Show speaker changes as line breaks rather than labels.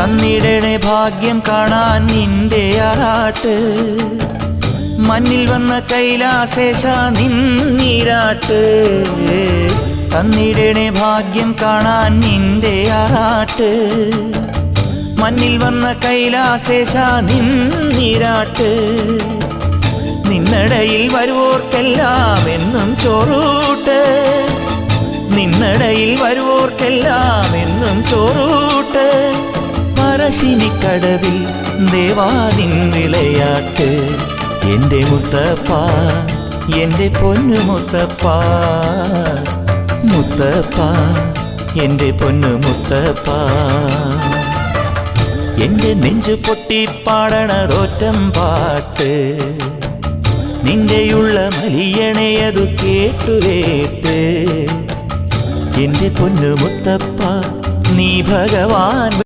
തന്നിടണേ ഭാഗ്യം കാണാൻ നിന്റെ ആറാട്ട് മണ്ണിൽ വന്ന കൈലാസേശ നിന്നീരാട്ട് തന്നിടണേ ഭാഗ്യം കാണാൻ നിന്റെ ആറാട്ട് മണ്ണിൽ വന്ന കൈലാസേശ നിന്നീരാട്ട് നിന്നടയിൽ വരുവോർക്കെല്ലാം എന്നും ചോറൂട്ട് നിന്നടയിൽ വരുവോർക്കെല്ലാം എന്നും ചോറൂട്ട് പറശ്ശിനിക്കടവിൽ ദേവാദിൻ വിളയാട്ട് എൻ്റെ മുത്തപ്പ എൻ്റെ പൊന്നു മുത്തപ്പ മുത്തപ്പ എൻ്റെ പൊന്നു മുത്തപ്പ എൻ്റെ നെഞ്ചു പൊട്ടി പാടണതൊറ്റം പാട്ട് നിന്റെയുള്ള മലിയണയതു കേട്ടുകേട്ട് എൻ്റെ പൊന്നു മുത്തപ്പ നീ ഭഗവാൻ